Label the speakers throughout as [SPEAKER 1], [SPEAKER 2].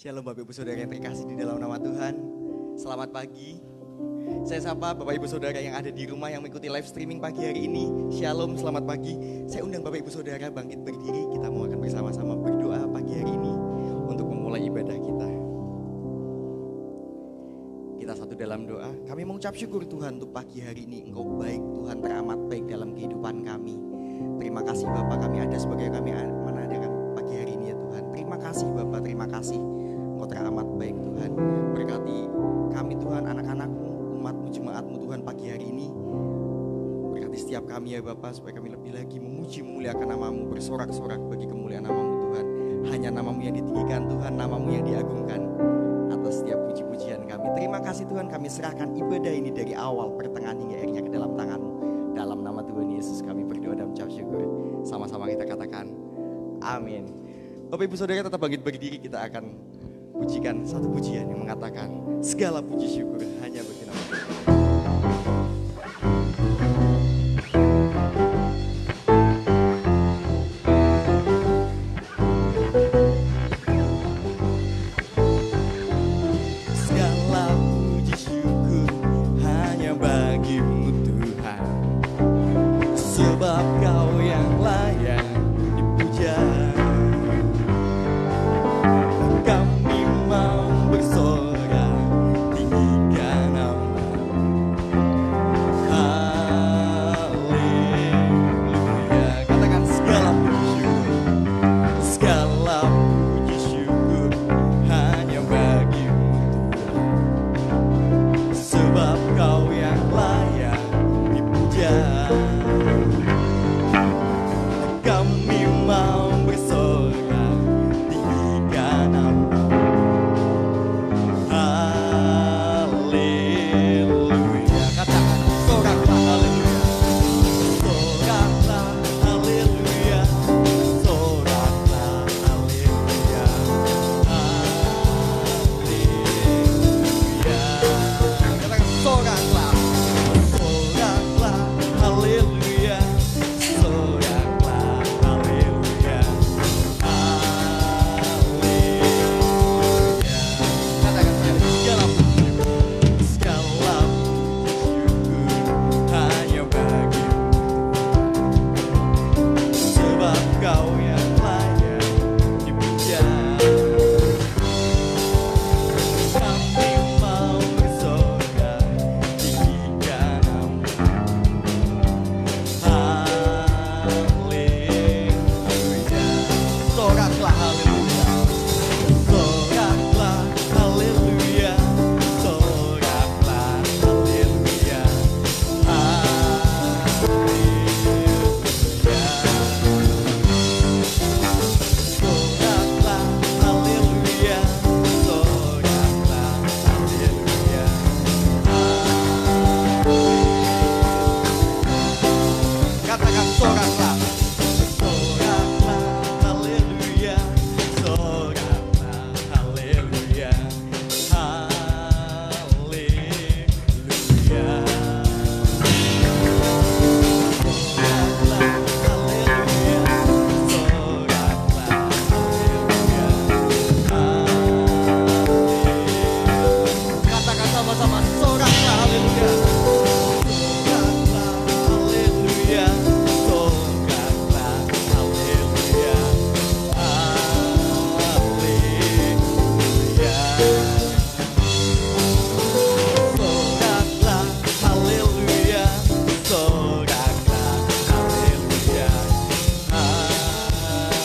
[SPEAKER 1] Shalom Bapak Ibu Saudara yang terkasih di dalam nama Tuhan. Selamat pagi. Saya sapa Bapak Ibu Saudara yang ada di rumah yang mengikuti live streaming pagi hari ini. Shalom, selamat pagi. Saya undang Bapak Ibu Saudara bangkit berdiri. Kita mau akan bersama-sama berdoa pagi hari ini untuk memulai ibadah kita. Kita satu dalam doa. Kami mengucap syukur Tuhan untuk pagi hari ini. Engkau baik Tuhan, teramat baik dalam kehidupan kami. Terima kasih Bapak, kami ada sebagai kami menadakan pagi hari ini ya Tuhan. Terima kasih Bapak, terima kasih. Engkau teramat baik Tuhan. Berkati kami Tuhan, anak-anak-Mu, umat-Mu, jemaat-Mu Tuhan pagi hari ini. Berkati setiap kami ya Bapak, supaya kami lebih lagi memuji memuliakan nama-Mu, bersorak-sorak bagi kemuliaan nama-Mu Tuhan. Hanya nama-Mu yang ditinggikan Tuhan, nama-Mu yang diagungkan atas setiap puji-pujian kami. Terima kasih Tuhan, kami serahkan ibadah ini dari awal, pertengahan hingga akhirnya ke dalam tangan-Mu. Dalam nama Tuhan Yesus kami berdoa dan mengucap syukur. Sama-sama kita katakan amin. Bapak Ibu Saudara tetap bangkit berdiri, kita akan pujikan satu pujian yang mengatakan segala puji syukur hanya bagi nama Tuhan. Segala puji syukur hanya bagimu Tuhan, sebab Kau yang layak dipuja. Kami mau bersorak tinggikan nama-Mu. Haleluya. Katakan segala puji syukur hanya bagimu Tuhan, sebab Kau yang layak dipuja. Kami mau bersorak tinggikan nama-Mu. Haleluya. Katakan soraklah haleluya. Soraklah haleluya. Soraklah haleluya. Haleluya. Katakan soraklah. Soraklah haleluya. Soraklah haleluya. Haleluya. Katakan segala puji syukur hanya bagimu Tuhan, sebab Kau yang layak dipuja. Kami mau bersorak tinggikan nama-Mu. Haleluya. Soraklah haleluya. Soraklah haleluya. Soraklah haleluya. Haleluya. Soraklah haleluya. Soraklah haleluya. Katakan soraklah. Soraklah haleluya. Soraklah haleluya. Haleluya. Soraklah haleluya. Soraklah haleluya. Haleluya. Katakan sama-sama soraklah haleluya. Soraklah haleluya. Soraklah haleluya. Haleluya. Soraklah haleluya. Soraklah haleluya.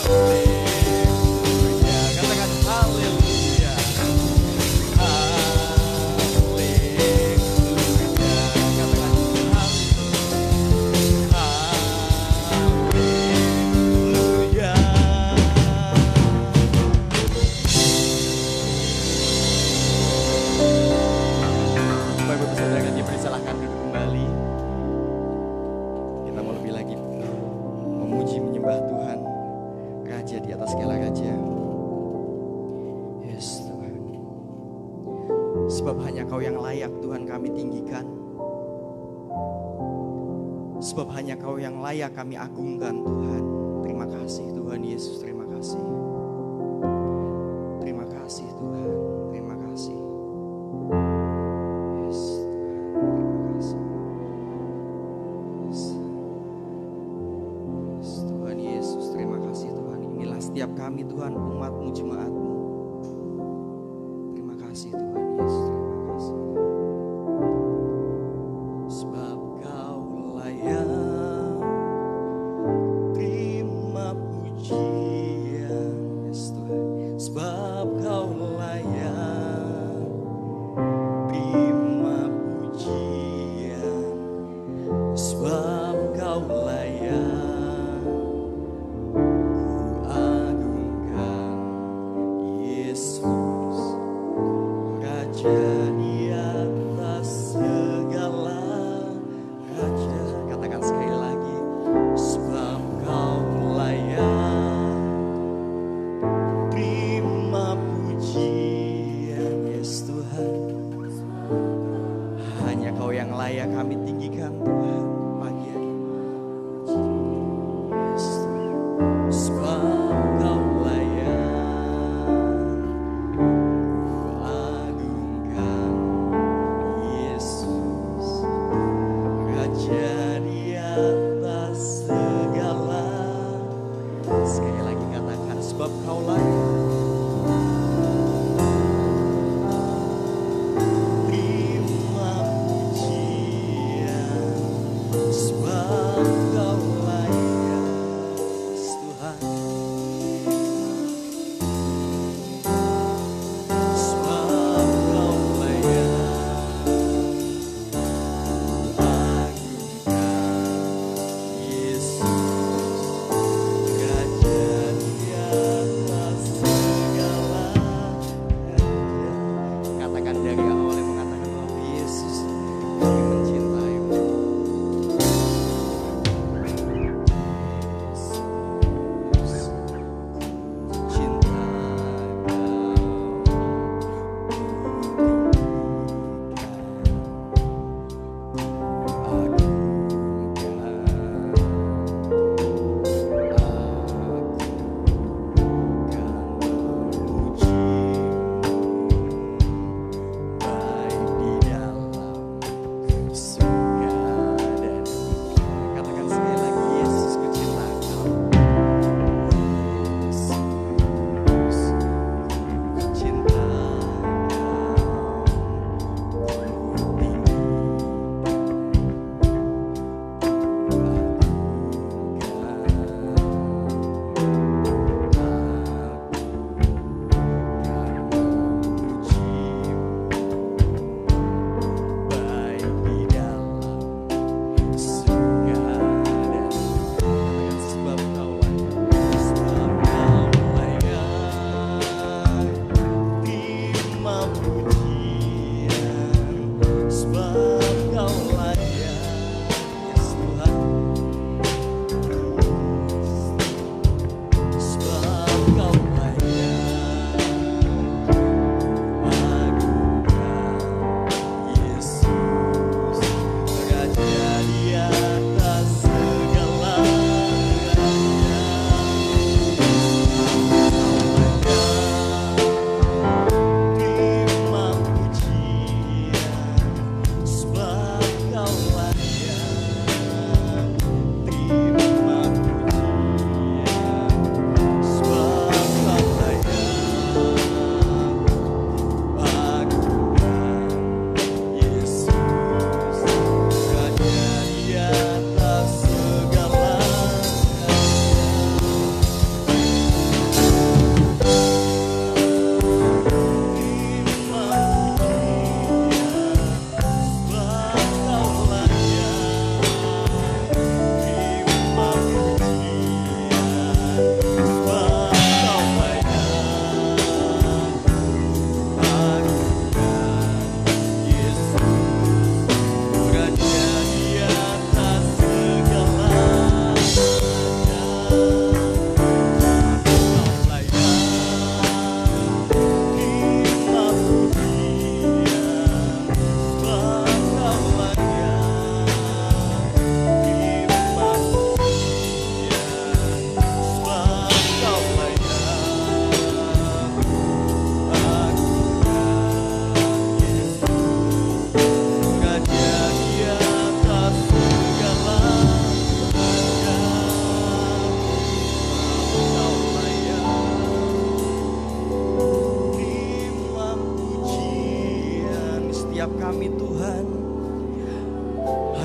[SPEAKER 1] Haleluya. Katakan haleluya. Haleluya. Katakan haleluya. Bapak Ibu Saudara yang dipersilahkan duduk kembali. Kita mau lebih lagi memuji menyembah Tuhan, Raja di atas segala raja. Yes Tuhan. Sebab hanya Kau yang layak Tuhan kami tinggikan. Sebab hanya Kau yang layak kami agungkan Tuhan. Terima kasih Tuhan Yesus, terima kasih. Terima kasih Tuhan. setiap kami Tuhan, umat-Mu, jemaat-Mu. Terima kasih Tuhan Yesus, terima kasih. Sebab Kau layak terima pujian, yes Tuhan. Sebab Kau layak terima pujian, sebab Kau layak ku agungkan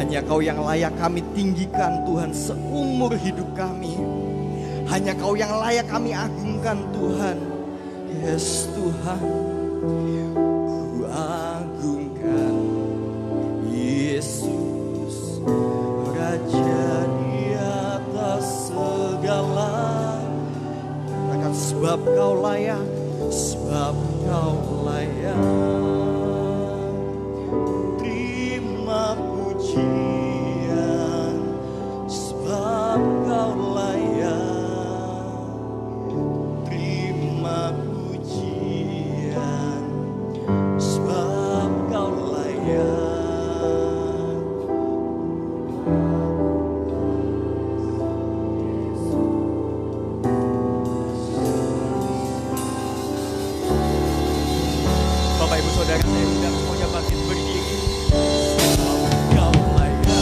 [SPEAKER 1] Hanya Kau yang layak kami tinggikan Tuhan seumur hidup kami. Hanya Kau yang layak kami agungkan Tuhan. Yes Tuhan, ku agungkan Yesus, Raja di atas segala. Katakan sebab Kau layak, sebab Kau layak. Terima pujian, sebab Kau layak. Terima pujian, sebab Kau layak. Bapak Ibu Saudara, saya undang semuanya bangkit berdiri. Sebab Kau layak.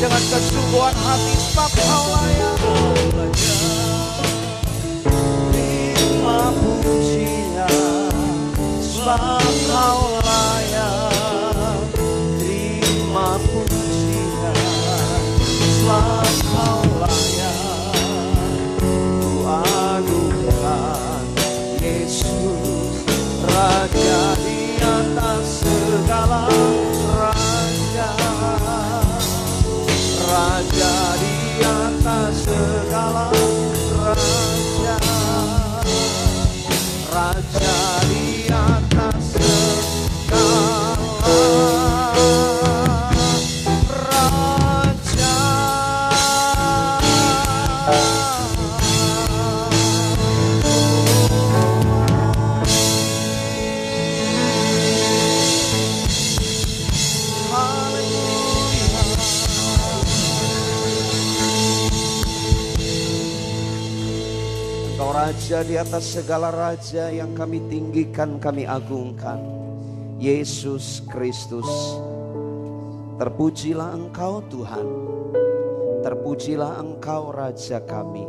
[SPEAKER 2] dengan kesungguhan hati, sebab Kau layak. Terima pujian, sebab Kau layak. Terima pujian, sebab Kau layak. Ku anugerahkan Yesus, Raja di atas segala raja, Raja di atas segala raja, Raja di atas segala raja. Engkau Raja di atas segala raja, yang kami tinggikan, kami agungkan. Yesus Kristus, terpujilah Engkau Tuhan, terpujilah Engkau Raja kami,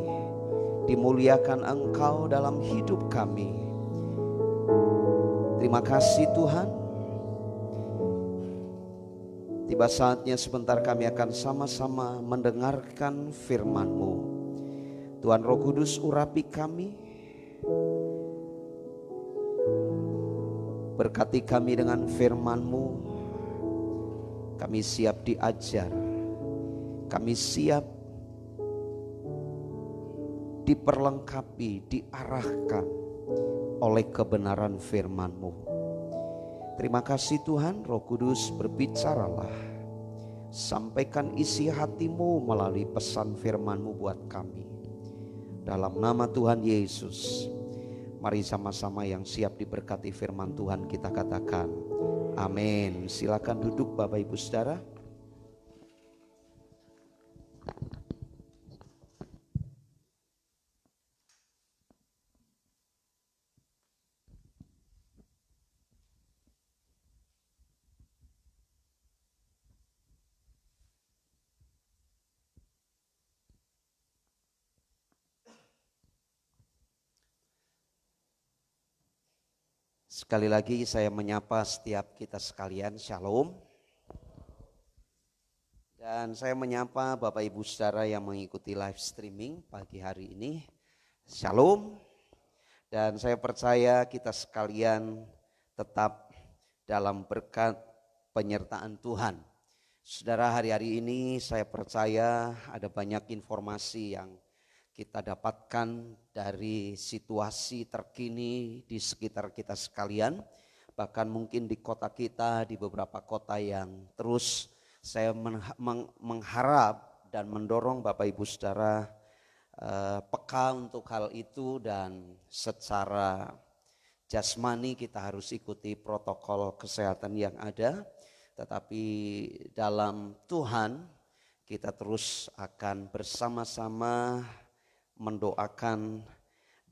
[SPEAKER 2] dimuliakan Engkau dalam hidup kami. Terima kasih Tuhan. Tiba saatnya sebentar kami akan sama-sama mendengarkan firman-Mu. Tuhan Roh Kudus, urapi kami, berkati kami dengan firman-Mu. Kami siap diajar, kami siap diperlengkapi, diarahkan oleh kebenaran firman-Mu. Terima kasih Tuhan. Roh Kudus, berbicaralah, sampaikan isi hati-Mu melalui pesan firman-Mu buat kami. Dalam nama Tuhan Yesus, mari sama-sama yang siap diberkati firman Tuhan kita katakan amin. Silakan duduk Bapak Ibu Saudara. Sekali lagi saya menyapa setiap kita sekalian, Shalom. Dan saya menyapa Bapak Ibu Saudara yang mengikuti live streaming pagi hari ini, Shalom. Dan saya percaya kita sekalian tetap dalam berkat penyertaan Tuhan. Saudara, hari-hari ini saya percaya ada banyak informasi yang kita dapatkan dari situasi terkini di sekitar kita sekalian. Bahkan mungkin di kota kita, di beberapa kota yang terus saya mengharap dan mendorong Bapak Ibu Saudara peka untuk hal itu. Dan secara jasmani kita harus ikuti protokol kesehatan yang ada. Tetapi dalam Tuhan kita terus akan bersama-sama mendoakan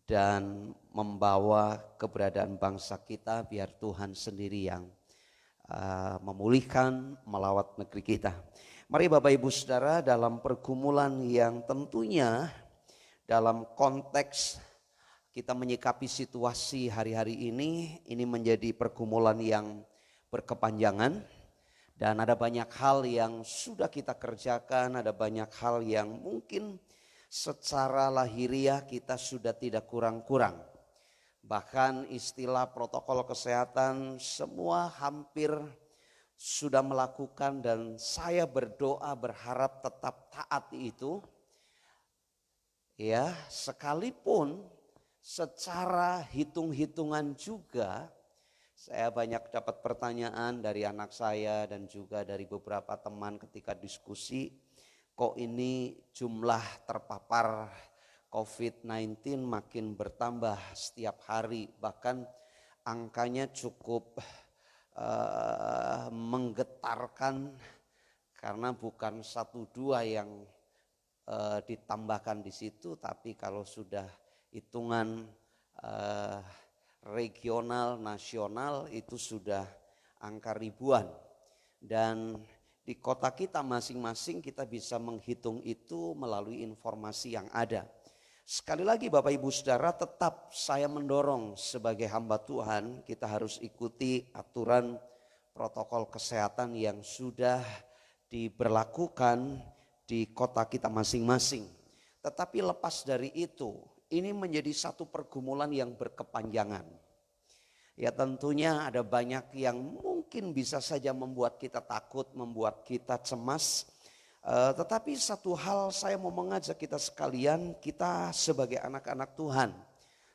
[SPEAKER 2] dan membawa keberadaan bangsa kita, biar Tuhan sendiri yang memulihkan, melawat negeri kita. Mari Bapak Ibu Saudara, dalam pergumulan yang tentunya dalam konteks kita menyikapi situasi hari-hari ini menjadi pergumulan yang berkepanjangan. Dan ada banyak hal yang sudah kita kerjakan, ada banyak hal yang mungkin secara lahiriah kita sudah tidak kurang-kurang. Bahkan istilah protokol kesehatan semua hampir sudah melakukan, dan saya berdoa berharap tetap taat itu. Ya, sekalipun secara hitung-hitungan juga saya banyak dapat pertanyaan dari anak saya dan juga dari beberapa teman ketika diskusi. Kok ini jumlah terpapar COVID-19 makin bertambah setiap hari, bahkan angkanya cukup menggetarkan, karena bukan 1-2 yang ditambahkan di situ, tapi kalau sudah hitungan regional, nasional itu sudah angka ribuan. Dan Di kota kita masing-masing kita bisa menghitung itu melalui informasi yang ada. Sekali lagi Bapak Ibu Saudara, tetap saya mendorong sebagai hamba Tuhan kita harus ikuti aturan protokol kesehatan yang sudah diberlakukan di kota kita masing-masing. Tetapi lepas dari itu, ini menjadi satu pergumulan yang berkepanjangan. Ya tentunya ada banyak yang mungkin bisa saja membuat kita takut, membuat kita cemas. Tetapi satu hal saya mau mengajak kita sekalian, kita sebagai anak-anak Tuhan.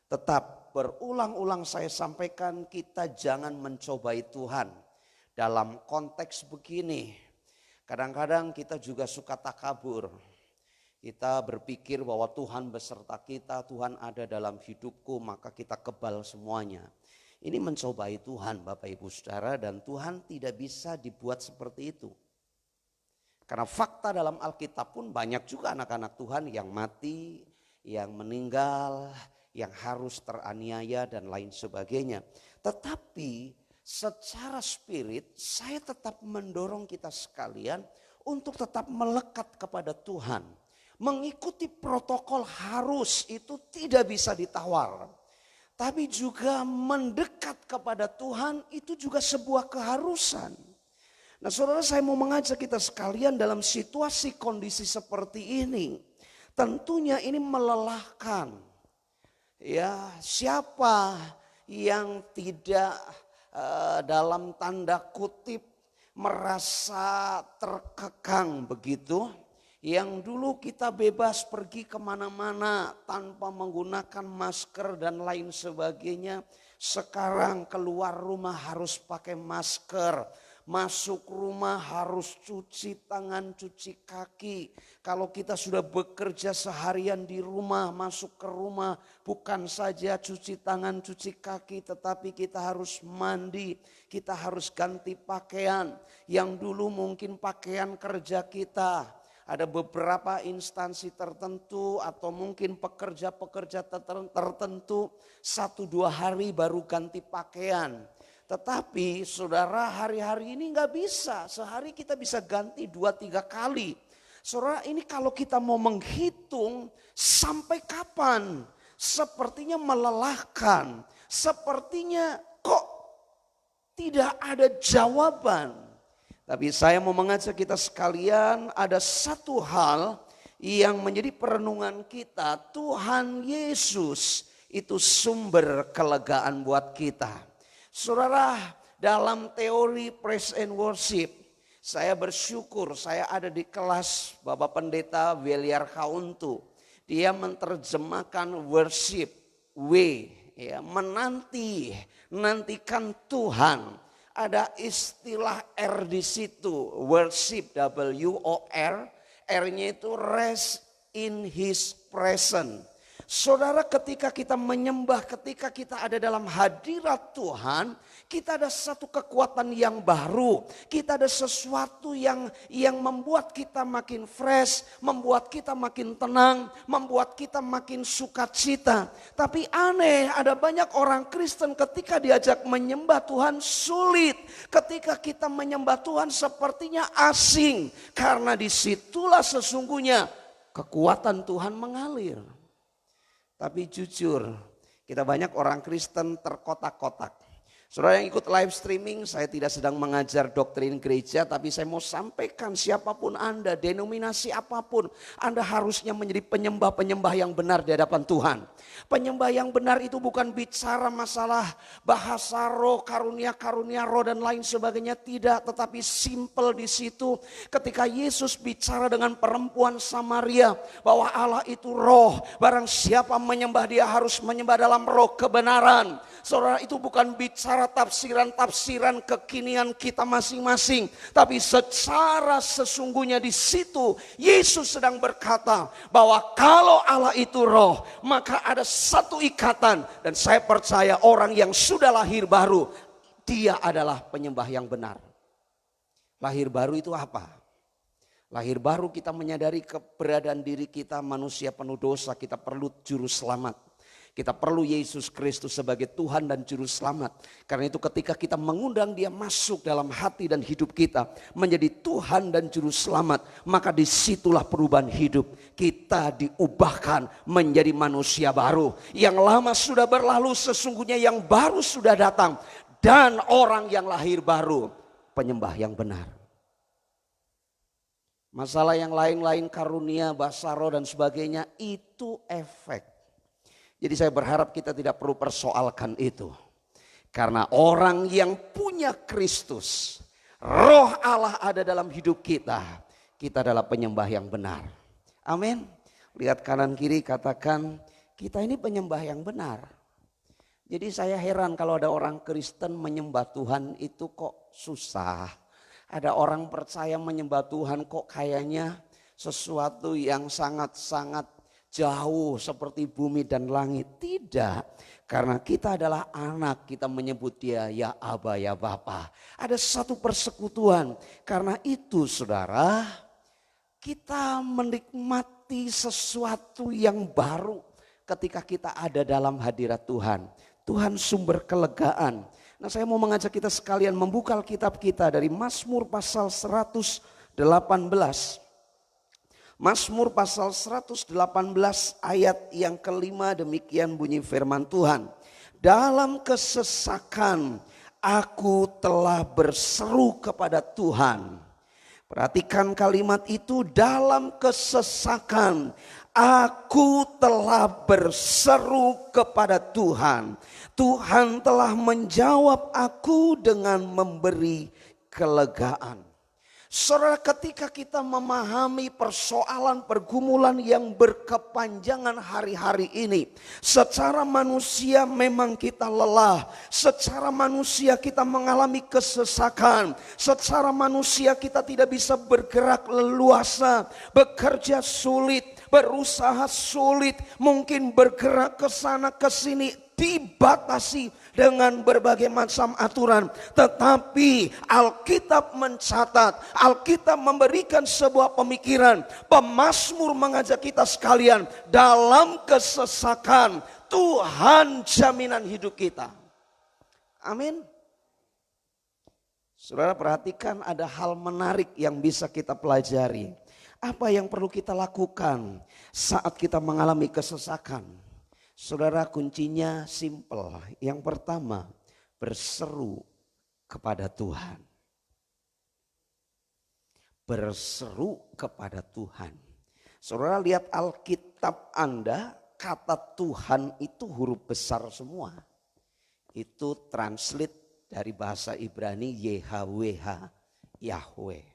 [SPEAKER 2] Tetap berulang-ulang saya sampaikan, kita jangan mencobai Tuhan. Dalam konteks begini, kadang-kadang kita juga suka takabur. Kita berpikir bahwa Tuhan beserta kita, Tuhan ada dalam hidupku, maka kita kebal semuanya. Ini mencobai Tuhan Bapak Ibu Saudara, dan Tuhan tidak bisa dibuat seperti itu. Karena fakta dalam Alkitab pun banyak juga anak-anak Tuhan yang mati, yang meninggal, yang harus teraniaya dan lain sebagainya. Tetapi secara spirit saya tetap mendorong kita sekalian untuk tetap melekat kepada Tuhan. Mengikuti protokol harus itu tidak bisa ditawar. Tapi juga mendekat kepada Tuhan itu juga sebuah keharusan. Nah saudara, saya mau mengajak kita sekalian dalam situasi kondisi seperti ini. Tentunya ini melelahkan. Ya, siapa yang tidak dalam tanda kutip merasa terkekang begitu? Yang dulu kita bebas pergi kemana-mana tanpa menggunakan masker dan lain sebagainya. Sekarang keluar rumah harus pakai masker. Masuk rumah harus cuci tangan, cuci kaki. Kalau kita sudah bekerja seharian di rumah, masuk ke rumah bukan saja cuci tangan, cuci kaki, tetapi kita harus mandi. Kita harus ganti pakaian. Yang dulu mungkin pakaian kerja kita. Ada beberapa instansi tertentu atau mungkin pekerja-pekerja tertentu 1-2 hari baru ganti pakaian. Tetapi saudara, hari-hari ini nggak bisa. Sehari kita bisa ganti 2-3 kali. Saudara, ini kalau kita mau menghitung sampai kapan? Sepertinya melelahkan. Sepertinya kok tidak ada jawaban. Tapi saya mau mengajak kita sekalian, ada satu hal yang menjadi perenungan kita. Tuhan Yesus itu sumber kelegaan buat kita. Saudara, dalam teori praise and worship, saya bersyukur saya ada di kelas Bapak Pendeta Weliar Kauntu. Dia menerjemahkan worship, ya, nantikan Tuhan. Ada istilah R di situ, worship, W-O-R, R-nya itu rest in his presence. Saudara, ketika kita menyembah, ketika kita ada dalam hadirat Tuhan, kita ada satu kekuatan yang baru. Kita ada sesuatu yang membuat kita makin fresh, membuat kita makin tenang, membuat kita makin sukacita. Tapi aneh, ada banyak orang Kristen ketika diajak menyembah Tuhan sulit. Ketika kita menyembah Tuhan sepertinya asing. Karena disitulah sesungguhnya kekuatan Tuhan mengalir. Tapi jujur, kita banyak orang Kristen terkotak-kotak. Saudara yang ikut live streaming, saya tidak sedang mengajar doktrin gereja, tapi saya mau sampaikan siapapun Anda, denominasi apapun, Anda harusnya menjadi penyembah-penyembah yang benar di hadapan Tuhan. Penyembah yang benar itu bukan bicara masalah bahasa roh, karunia-karunia roh dan lain sebagainya, tidak. Tetapi simple di situ ketika Yesus bicara dengan perempuan Samaria bahwa Allah itu roh, barang siapa menyembah dia harus menyembah dalam roh kebenaran. Saudara, itu bukan bicara tafsiran-tafsiran kekinian kita masing-masing. Tapi secara sesungguhnya di situ Yesus sedang berkata bahwa kalau Allah itu roh, maka ada satu ikatan. Dan saya percaya orang yang sudah lahir baru, dia adalah penyembah yang benar. Lahir baru itu apa? Lahir baru kita menyadari keberadaan diri kita manusia penuh dosa, kita perlu juru selamat. Kita perlu Yesus Kristus sebagai Tuhan dan Juru Selamat. Karena itu ketika kita mengundang Dia masuk dalam hati dan hidup kita, menjadi Tuhan dan Juru Selamat, maka disitulah perubahan hidup. Kita diubahkan menjadi manusia baru. Yang lama sudah berlalu, sesungguhnya yang baru sudah datang. Dan orang yang lahir baru, penyembah yang benar. Masalah yang lain-lain, karunia, bahasa roh dan sebagainya, itu efek. Jadi saya berharap kita tidak perlu persoalkan itu. Karena orang yang punya Kristus, roh Allah ada dalam hidup kita. Kita adalah penyembah yang benar. Amin. Lihat kanan kiri, katakan kita ini penyembah yang benar. Jadi saya heran kalau ada orang Kristen menyembah Tuhan itu kok susah. Ada orang percaya menyembah Tuhan kok kayaknya sesuatu yang sangat-sangat jauh seperti bumi dan langit. Tidak, karena kita adalah anak, kita menyebut Dia ya Aba ya Bapa. Ada satu persekutuan. Karena itu saudara, kita menikmati sesuatu yang baru ketika kita ada dalam hadirat Tuhan. Tuhan sumber kelegaan. Nah, saya mau mengajak kita sekalian membuka Alkitab kita dari Mazmur pasal 118. Mazmur pasal 118 ayat yang kelima, demikian bunyi firman Tuhan. Dalam kesesakan aku telah berseru kepada Tuhan. Perhatikan kalimat itu, dalam kesesakan aku telah berseru kepada Tuhan. Tuhan telah menjawab aku dengan memberi kelegaan. Saudara, ketika kita memahami persoalan pergumulan yang berkepanjangan hari-hari ini, secara manusia memang kita lelah, secara manusia kita mengalami kesesakan, secara manusia kita tidak bisa bergerak leluasa, bekerja sulit, berusaha sulit, mungkin bergerak ke sana ke sini dibatasi dengan berbagai macam aturan. Tetapi Alkitab mencatat, Alkitab memberikan sebuah pemikiran. Pemazmur mengajak kita sekalian, dalam kesesakan Tuhan jaminan hidup kita. Amin. Saudara, perhatikan, ada hal menarik yang bisa kita pelajari. Apa yang perlu kita lakukan saat kita mengalami kesesakan? Saudara, kuncinya simple. Yang pertama, berseru kepada Tuhan. Berseru kepada Tuhan. Saudara, lihat Alkitab Anda, kata Tuhan itu huruf besar semua. Itu translate dari bahasa Ibrani YHWH, Yahweh.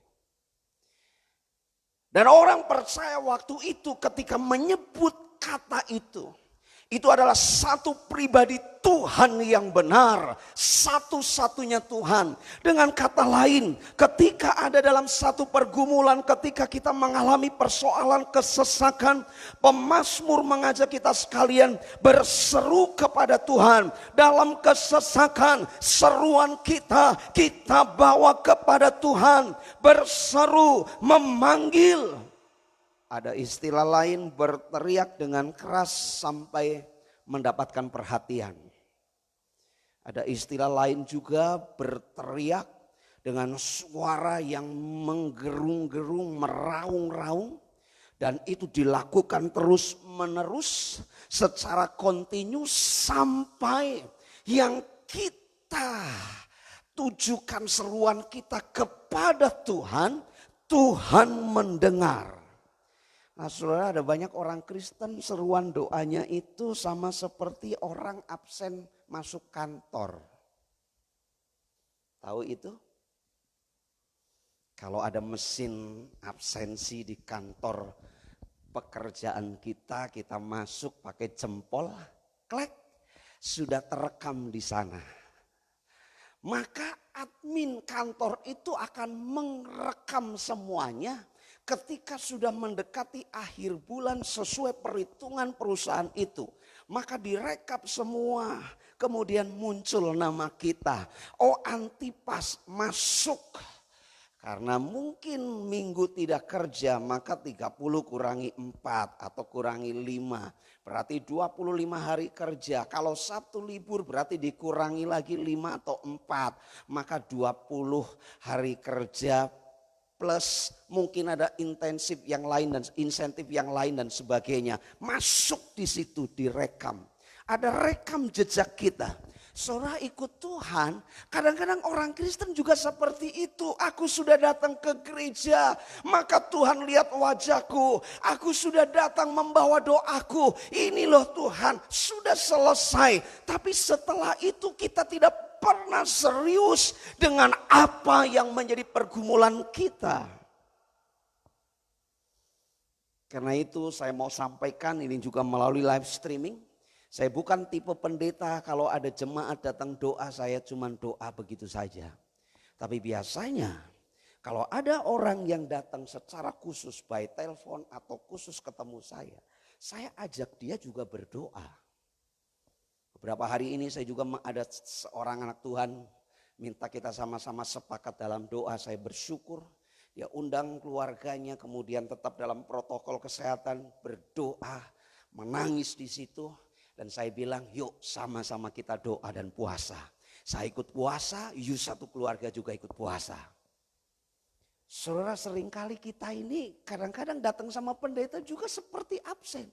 [SPEAKER 2] Dan orang percaya waktu itu ketika menyebut kata itu adalah satu pribadi Tuhan yang benar, satu-satunya Tuhan. Dengan kata lain, ketika ada dalam satu pergumulan, ketika kita mengalami persoalan kesesakan, pemazmur mengajak kita sekalian berseru kepada Tuhan. Dalam kesesakan, seruan kita bawa kepada Tuhan, berseru, memanggil. Ada istilah lain, berteriak dengan keras sampai mendapatkan perhatian. Ada istilah lain juga, berteriak dengan suara yang menggerung-gerung, meraung-raung. Dan itu dilakukan terus menerus secara kontinu sampai yang kita tujukan seruan kita kepada Tuhan, Tuhan mendengar. Nah, saudara, ada banyak orang Kristen seruan doanya itu sama seperti orang absen masuk kantor. Tahu itu? Kalau ada mesin absensi di kantor pekerjaan kita masuk pakai jempol, klek, sudah terekam di sana. Maka admin kantor itu akan merekam semuanya. Ketika sudah mendekati akhir bulan sesuai perhitungan perusahaan itu, maka direkap semua. Kemudian muncul nama kita. Oh, Antipas masuk Karena mungkin minggu tidak kerja, maka 30 kurangi 4 atau kurangi 5. Berarti 25 hari kerja. Kalau Sabtu libur berarti dikurangi lagi 5 atau 4. Maka 20 hari kerja plus mungkin ada intensif yang lain dan insentif yang lain dan sebagainya. Masuk di situ, direkam. Ada rekam jejak kita. Saudara ikut Tuhan, kadang-kadang orang Kristen juga seperti itu. Aku sudah datang ke gereja, maka Tuhan lihat wajahku. Aku sudah datang membawa doaku. Ini loh Tuhan, sudah selesai. Tapi setelah itu kita tidak pernah serius dengan apa yang menjadi pergumulan kita. Karena itu saya mau sampaikan ini juga melalui live streaming. Saya bukan tipe pendeta kalau ada jemaat datang doa saya cuma doa begitu saja. Tapi biasanya kalau ada orang yang datang secara khusus by telepon atau khusus ketemu saya ajak dia juga berdoa. Beberapa hari ini saya juga ada seorang anak Tuhan minta kita sama-sama sepakat dalam doa. Saya bersyukur dia undang keluarganya kemudian tetap dalam protokol kesehatan berdoa, menangis di situ. Dan saya bilang yuk sama-sama kita doa dan puasa. Saya ikut puasa, you satu keluarga juga ikut puasa. Saudara seringkali kita ini kadang-kadang datang sama pendeta juga seperti absen.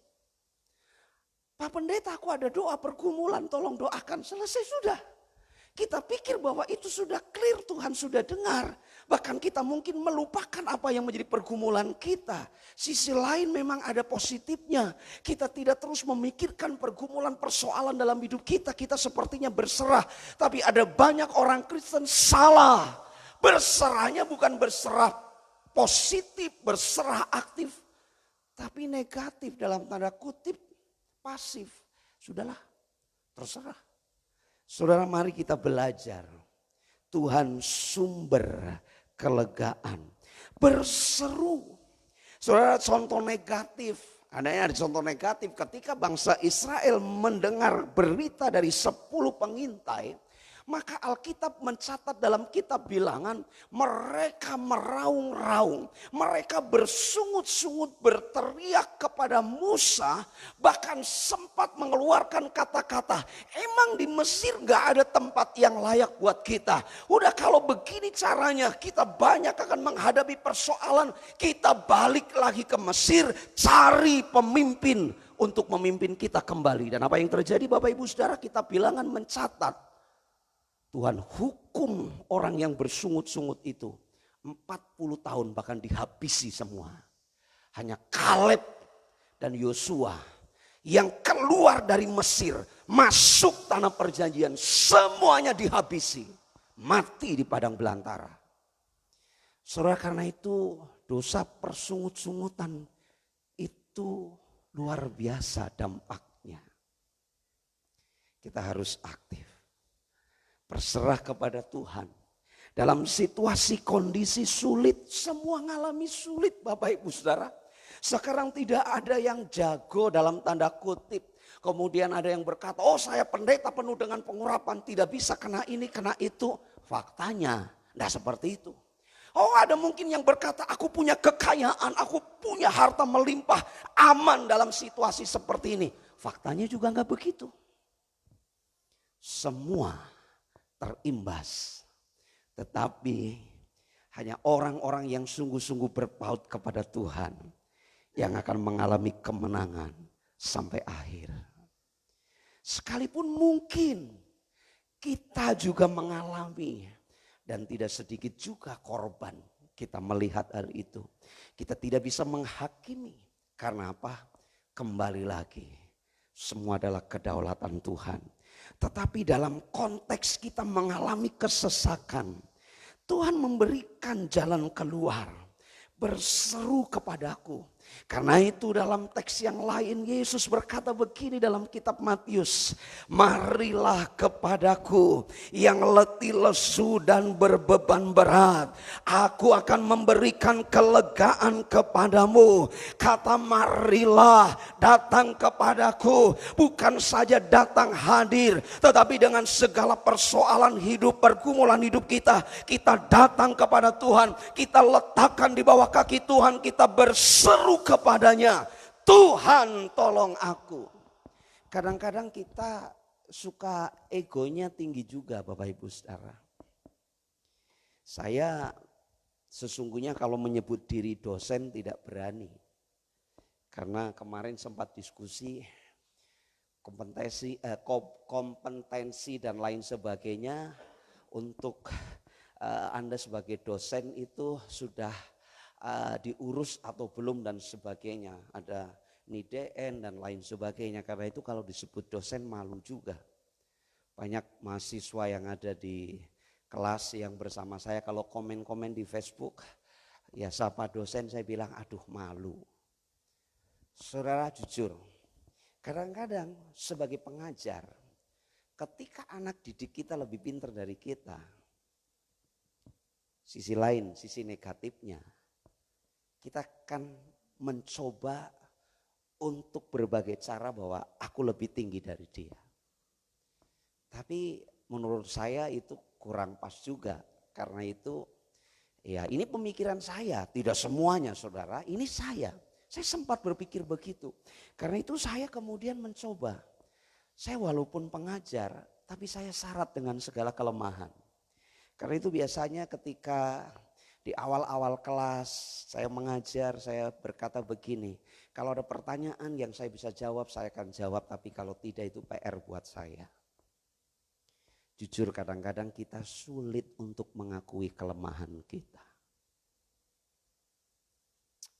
[SPEAKER 2] Pak pendeta aku ada doa pergumulan tolong doakan, selesai sudah. Kita pikir bahwa itu sudah clear, Tuhan sudah dengar. Bahkan kita mungkin melupakan apa yang menjadi pergumulan kita. Sisi lain memang ada positifnya. Kita tidak terus memikirkan pergumulan persoalan dalam hidup kita. Kita sepertinya berserah. Tapi ada banyak orang Kristen salah. Berserahnya bukan berserah positif, berserah aktif. Tapi negatif dalam tanda kutip pasif. Sudahlah, terserah. Saudara mari kita belajar. Tuhan sumber kelegaan. Berseru. Saudara contoh negatif. Ada contoh negatif ketika bangsa Israel mendengar berita dari 10 pengintai. Maka Alkitab mencatat dalam kitab Bilangan mereka meraung-raung. Mereka bersungut-sungut berteriak kepada Musa. Bahkan sempat mengeluarkan kata-kata. Emang di Mesir gak ada tempat yang layak buat kita. Udah kalau begini caranya kita banyak akan menghadapi persoalan. Kita balik lagi ke Mesir cari pemimpin untuk memimpin kita kembali. Dan apa yang terjadi Bapak Ibu Saudara, kitab Bilangan mencatat. Tuhan hukum orang yang bersungut-sungut itu 40 tahun bahkan dihabisi semua. Hanya Kaleb dan Yosua yang keluar dari Mesir masuk tanah perjanjian semuanya dihabisi. Mati di padang belantara. Saudara karena itu dosa persungut-sungutan itu luar biasa dampaknya. Kita harus aktif. Berserah kepada Tuhan. Dalam situasi kondisi sulit, semua ngalami sulit Bapak Ibu Saudara. Sekarang tidak ada yang jago dalam tanda kutip. Kemudian ada yang berkata, oh saya pendeta penuh dengan pengurapan, tidak bisa kena ini, kena itu. Faktanya tidak seperti itu. Oh ada mungkin yang berkata, aku punya kekayaan, aku punya harta melimpah, aman dalam situasi seperti ini. Faktanya juga enggak begitu. Semua terimbas. Tetapi hanya orang-orang yang sungguh-sungguh berpaut kepada Tuhan yang akan mengalami kemenangan sampai akhir. Sekalipun mungkin kita juga mengalami dan tidak sedikit juga korban. Kita melihat hal itu. Kita tidak bisa menghakimi. Karena apa? Kembali lagi. Semua adalah kedaulatan Tuhan. Tetapi dalam konteks kita mengalami kesesakan, Tuhan memberikan jalan keluar. Berseru kepadaku. Karena itu dalam teks yang lain Yesus berkata begini dalam kitab Matius. Marilah kepadaku yang letih lesu dan berbeban berat. Aku akan memberikan kelegaan kepadamu. Kata marilah, datang kepadaku. Bukan saja datang hadir, tetapi dengan segala persoalan hidup, pergumulan hidup kita. Kita datang kepada Tuhan. Kita letakkan di bawah kaki Tuhan. Kita berseru kepadanya, Tuhan tolong aku. Kadang-kadang kita suka egonya tinggi juga Bapak Ibu Saudara. Saya sesungguhnya kalau menyebut diri dosen tidak berani. Karena kemarin sempat diskusi kompetensi dan lain sebagainya untuk Anda sebagai dosen itu sudah diurus atau belum dan sebagainya. Ada NIDN dan lain sebagainya. Karena itu kalau disebut dosen malu juga. Banyak mahasiswa yang ada di kelas yang bersama saya kalau komen-komen di Facebook, ya sapa dosen saya bilang aduh malu. Saudara jujur, kadang-kadang sebagai pengajar, ketika anak didik kita lebih pintar dari kita, sisi lain, sisi negatifnya, kita akan mencoba untuk berbagai cara bahwa aku lebih tinggi dari dia. Tapi menurut saya itu kurang pas juga. Karena itu ya ini pemikiran saya, tidak semuanya saudara, ini saya. Saya sempat berpikir begitu. Karena itu saya kemudian mencoba. Saya walaupun pengajar, tapi saya syarat dengan segala kelemahan. Karena itu biasanya ketika di awal-awal kelas saya mengajar, saya berkata begini, kalau ada pertanyaan yang saya bisa jawab, saya akan jawab, tapi kalau tidak itu PR buat saya. Jujur kadang-kadang kita sulit untuk mengakui kelemahan kita.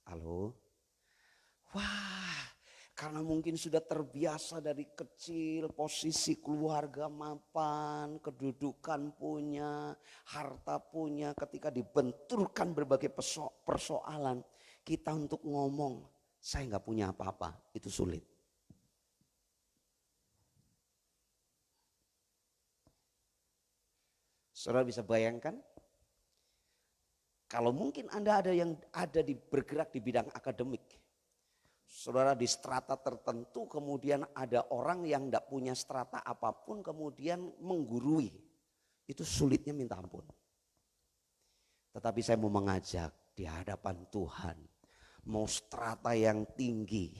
[SPEAKER 2] Halo? Wah, karena mungkin sudah terbiasa dari kecil, posisi keluarga mapan, kedudukan punya, harta punya, ketika dibenturkan berbagai persoalan, kita untuk ngomong, saya nggak punya apa-apa, itu sulit. Saudara bisa bayangkan, kalau mungkin Anda ada yang bergerak di bidang akademik, saudara di strata tertentu kemudian ada orang yang tidak punya strata apapun kemudian menggurui. Itu sulitnya minta ampun. Tetapi saya mau mengajak di hadapan Tuhan. Mau strata yang tinggi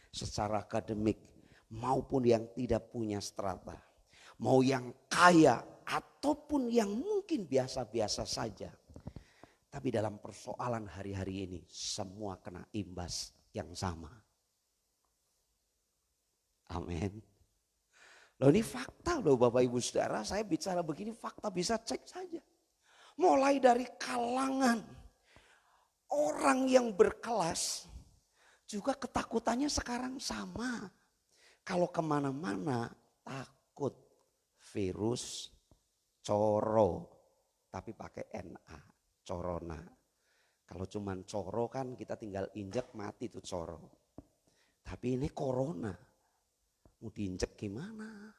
[SPEAKER 2] secara akademik maupun yang tidak punya strata. Mau yang kaya ataupun yang mungkin biasa-biasa saja. Tapi dalam persoalan hari-hari ini semua kena imbas yang sama. Amin. Loh ini fakta loh Bapak Ibu Saudara, saya bicara begini fakta bisa cek saja. Mulai dari kalangan orang yang berkelas juga ketakutannya sekarang sama. Kalau kemana-mana takut virus coro tapi pakai NA, corona. Kalau cuman coro kan kita tinggal injek mati tuh coro. Tapi ini corona. Mau diinjek gimana?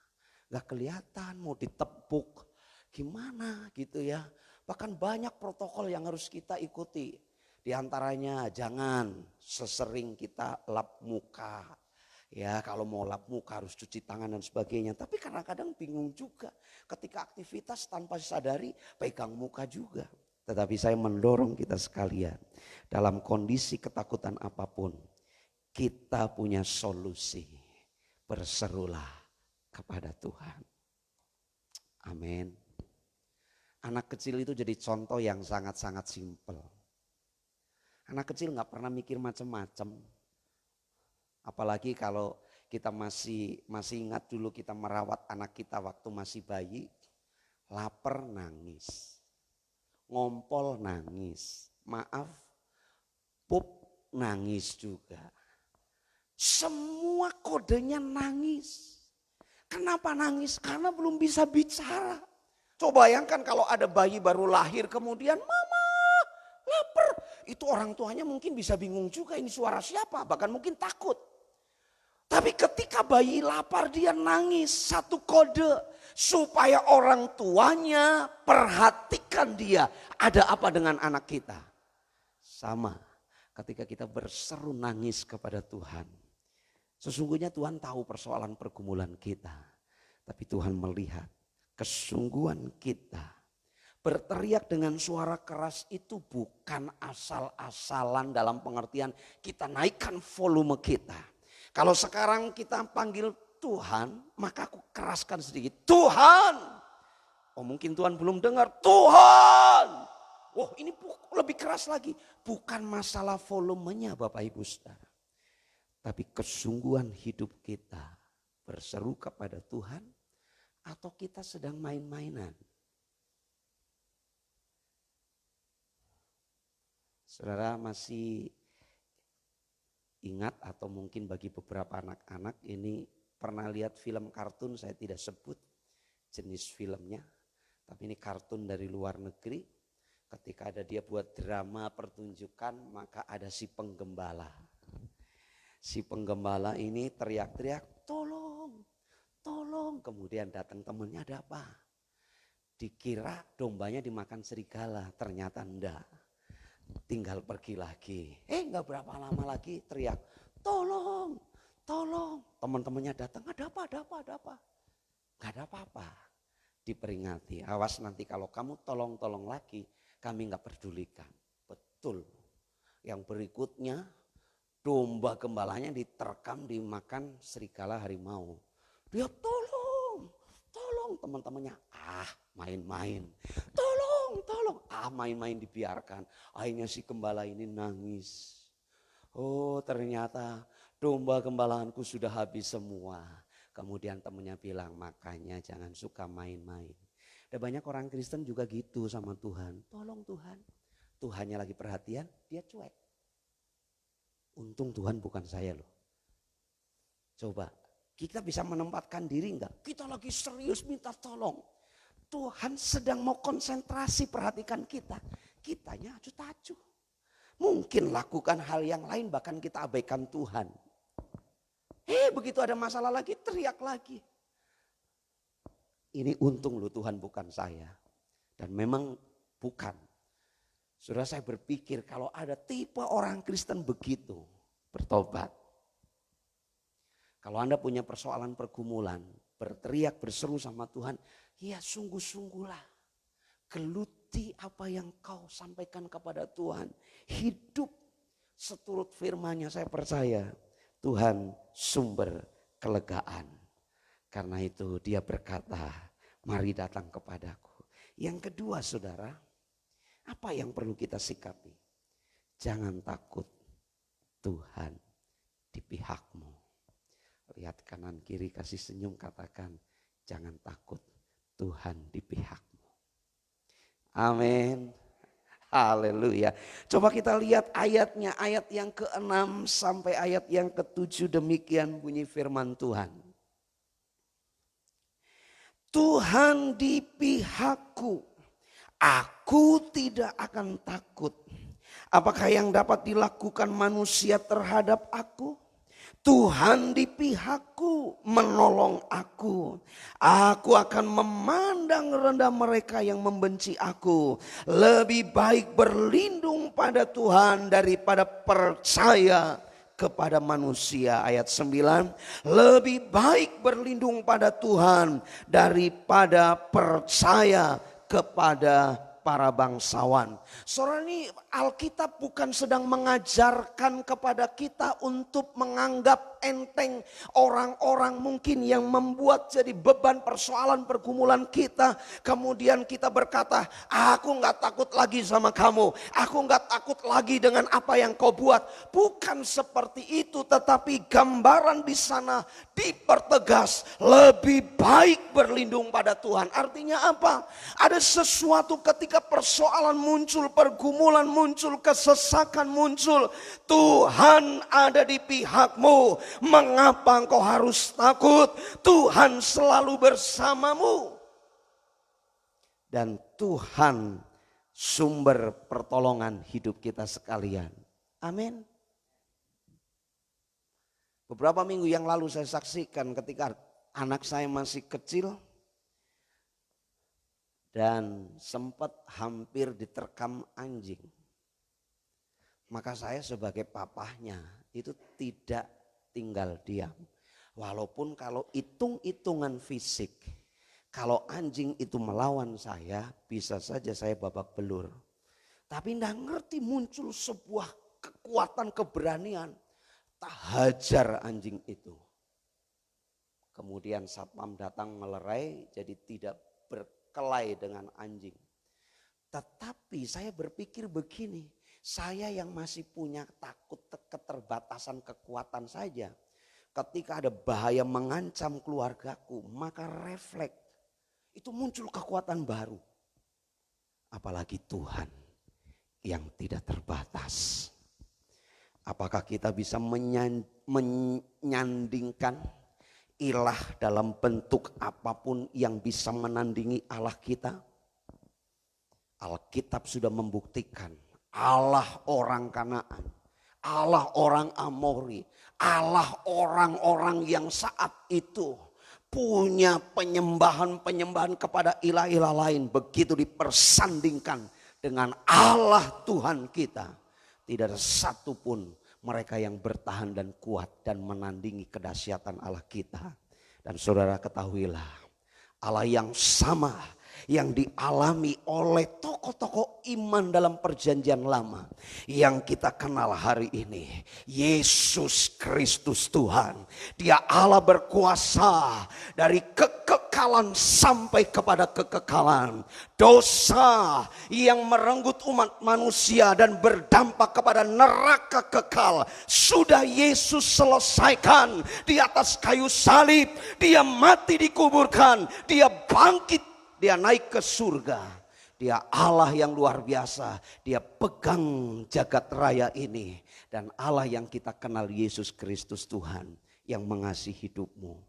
[SPEAKER 2] Gak kelihatan, mau ditepuk gimana gitu ya. Bahkan banyak protokol yang harus kita ikuti. Di antaranya jangan sesering kita lap muka. Ya kalau mau lap muka harus cuci tangan dan sebagainya. Tapi kadang-kadang bingung juga. Ketika aktivitas tanpa disadari pegang muka juga. Tetapi saya mendorong kita sekalian, dalam kondisi ketakutan apapun, kita punya solusi. Berserulah kepada Tuhan. Amin. Anak kecil itu jadi contoh yang sangat-sangat simpel. Anak kecil gak pernah mikir macam-macam. Apalagi kalau kita masih ingat dulu kita merawat anak kita waktu masih bayi, lapar nangis. Ngompol nangis, maaf, pup nangis juga. Semua kodenya nangis. Kenapa nangis? Karena belum bisa bicara. Coba bayangkan kalau ada bayi baru lahir kemudian mama lapar. itu orang tuanya mungkin bisa bingung juga ini suara siapa, bahkan mungkin takut. Tapi ketika bayi lapar dia nangis, satu kode supaya orang tuanya perhatikan dia. Ada apa dengan anak kita? Sama ketika kita berseru nangis kepada Tuhan. Sesungguhnya Tuhan tahu persoalan pergumulan kita. Tapi Tuhan melihat kesungguhan kita. Berteriak dengan suara keras itu bukan asal-asalan dalam pengertian kita naikkan volume kita. Kalau sekarang kita panggil Tuhan, maka aku keraskan sedikit. Tuhan. Oh mungkin Tuhan belum dengar. Tuhan. Wah ini lebih keras lagi. Bukan masalah volumenya Bapak Ibu Saudara. Tapi kesungguhan hidup kita berseru kepada Tuhan. Atau kita sedang main-mainan. Saudara masih ingat atau mungkin bagi beberapa anak-anak ini pernah lihat film kartun, saya tidak sebut jenis filmnya. Tapi ini kartun dari luar negeri. Ketika ada dia buat drama pertunjukan maka ada si penggembala. Si penggembala ini teriak-teriak tolong, tolong. Kemudian datang temannya ada apa? Dikira dombanya dimakan serigala, ternyata enggak. Tinggal pergi lagi. Enggak berapa lama lagi teriak, tolong, tolong. Teman-temannya datang, ada apa, ada apa, ada apa. Enggak ada apa-apa. Diperingati, awas nanti kalau kamu tolong-tolong lagi, kami enggak pedulikan. Betul. Yang berikutnya, domba gembalanya diterkam dimakan serigala harimau. Dia tolong, tolong. Teman-temannya, main-main. Tolong, main-main dibiarkan. Akhirnya si gembala ini nangis. Oh ternyata domba gembalaanku sudah habis semua. Kemudian temannya bilang, makanya jangan suka main-main. Ada banyak orang Kristen juga gitu sama Tuhan. Tolong Tuhan. Tuhannya lagi perhatian, dia cuek. Untung Tuhan bukan saya loh. Coba, kita bisa menempatkan diri enggak? Kita lagi serius minta tolong. Tuhan sedang mau konsentrasi perhatikan kita. Kitanya acuh-acuh. Mungkin lakukan hal yang lain bahkan kita abaikan Tuhan. Begitu ada masalah lagi teriak lagi. Ini untung loh Tuhan bukan saya. Dan memang bukan. Saudara saya berpikir kalau ada tipe orang Kristen begitu. Bertobat. Kalau Anda punya persoalan pergumulan. Berteriak berseru sama Tuhan. Ya sungguh-sungguhlah, geluti apa yang kau sampaikan kepada Tuhan. Hidup seturut firman-Nya, saya percaya Tuhan sumber kelegaan. Karena itu dia berkata, mari datang kepadaku. Yang kedua saudara, apa yang perlu kita sikapi? Jangan takut, Tuhan di pihakmu. Lihat kanan kiri kasih senyum katakan, jangan takut. Tuhan di pihakmu. Amin. Haleluya. Coba kita lihat ayatnya. Ayat yang ke-6 sampai ayat yang ke-7. Demikian bunyi firman Tuhan. Tuhan di pihakku. Aku tidak akan takut. Apakah yang dapat dilakukan manusia terhadap aku? Tuhan di pihakku menolong aku. Aku akan memandang rendah mereka yang membenci aku. Lebih baik berlindung pada Tuhan daripada percaya kepada manusia. Ayat 9. Lebih baik berlindung pada Tuhan daripada percaya kepada para bangsawan. Saudara, ini Alkitab bukan sedang mengajarkan kepada kita untuk menganggap enteng orang-orang mungkin yang membuat jadi beban persoalan pergumulan kita. Kemudian kita berkata, aku gak takut lagi sama kamu. Aku gak takut lagi dengan apa yang kau buat. Bukan seperti itu, tetapi gambaran di sana dipertegas. Lebih baik berlindung pada Tuhan. Artinya apa? Ada sesuatu ketika persoalan muncul, pergumulan muncul, kesesakan muncul. Tuhan ada di pihakmu. Mengapa engkau harus takut? Tuhan selalu bersamamu. Dan Tuhan sumber pertolongan hidup kita sekalian. Amin. Beberapa minggu yang lalu saya saksikan ketika anak saya masih kecil dan sempat hampir diterkam anjing. Maka saya sebagai papahnya itu tidak tinggal diam. Walaupun kalau hitung-hitungan fisik, kalau anjing itu melawan saya, bisa saja saya babak belur. Tapi tidak ngerti muncul sebuah kekuatan keberanian. Tak hajar anjing itu. Kemudian satpam datang melerai, jadi tidak berkelahi dengan anjing. Tetapi saya berpikir begini, saya yang masih punya takut keterbatasan kekuatan saja. Ketika ada bahaya mengancam keluargaku, maka refleks itu muncul kekuatan baru. Apalagi Tuhan yang tidak terbatas. Apakah kita bisa menyandingkan ilah dalam bentuk apapun yang bisa menandingi Allah kita? Alkitab sudah membuktikan Allah orang Kanaan, Allah orang Amori, Allah orang-orang yang saat itu punya penyembahan-penyembahan kepada ilah-ilah lain. Begitu dipersandingkan dengan Allah Tuhan kita, tidak ada satupun mereka yang bertahan dan kuat dan menandingi kedahsyatan Allah kita. Dan saudara ketahuilah, Allah yang sama yang dialami oleh tokoh-tokoh iman dalam perjanjian lama yang kita kenal hari ini, Yesus Kristus Tuhan. Dia Allah berkuasa dari kekekalan sampai kepada kekekalan. Dosa yang merenggut umat manusia dan berdampak kepada neraka kekal sudah Yesus selesaikan di atas kayu salib. Dia mati dikuburkan, dia bangkit, dia naik ke surga. Dia Allah yang luar biasa. Dia pegang jagat raya ini. Dan Allah yang kita kenal, Yesus Kristus Tuhan, yang mengasihi hidupmu.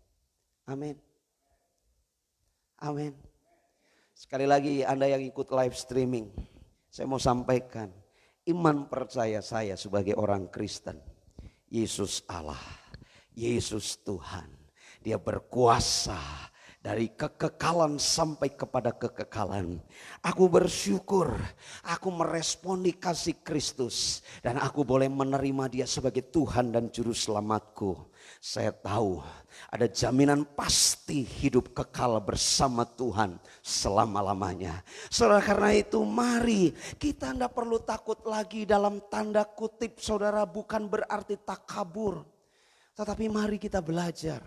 [SPEAKER 2] Amin. Amin. Sekali lagi Anda yang ikut live streaming, saya mau sampaikan, iman percaya saya sebagai orang Kristen, Yesus Allah, Yesus Tuhan. Dia berkuasa dari kekekalan sampai kepada kekekalan. Aku bersyukur, aku meresponi kasih Kristus. Dan aku boleh menerima dia sebagai Tuhan dan Juru Selamatku. Saya tahu ada jaminan pasti hidup kekal bersama Tuhan selama-lamanya. Saudara, karena itu mari kita tidak perlu takut lagi dalam tanda kutip, saudara, bukan berarti takabur. Tetapi mari kita belajar.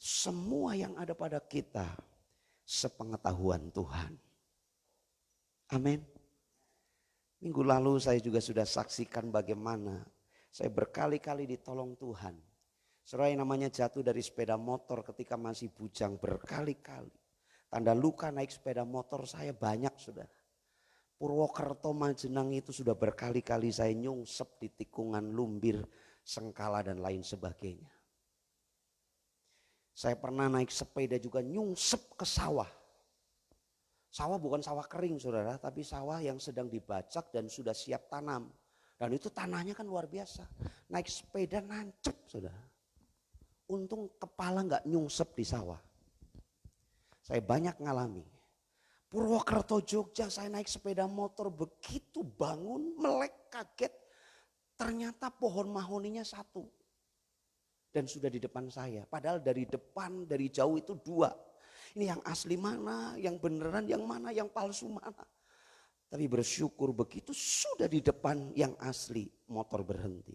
[SPEAKER 2] Semua yang ada pada kita sepengetahuan Tuhan. Amin. Minggu lalu saya juga sudah saksikan bagaimana saya berkali-kali ditolong Tuhan. Saudara, yang namanya jatuh dari sepeda motor ketika masih bujang berkali-kali. Tanda luka naik sepeda motor saya banyak, saudara. Purwokerto, Majenang itu sudah berkali-kali saya nyungsep di tikungan, lumbir, sengkala dan lain sebagainya. Saya pernah naik sepeda juga nyungsep ke sawah. Sawah bukan sawah kering, saudara, tapi sawah yang sedang dibajak dan sudah siap tanam. Dan itu tanahnya kan luar biasa. Naik sepeda nancep, saudara. Untung kepala nggak nyungsep di sawah. Saya banyak ngalami. Purwokerto, Jogja, saya naik sepeda motor, begitu bangun melek kaget. Ternyata pohon mahoninya satu. Dan sudah di depan saya. Padahal dari depan, dari jauh itu dua. Ini yang asli mana, yang beneran yang mana, yang palsu mana. Tapi bersyukur begitu sudah di depan yang asli, motor berhenti.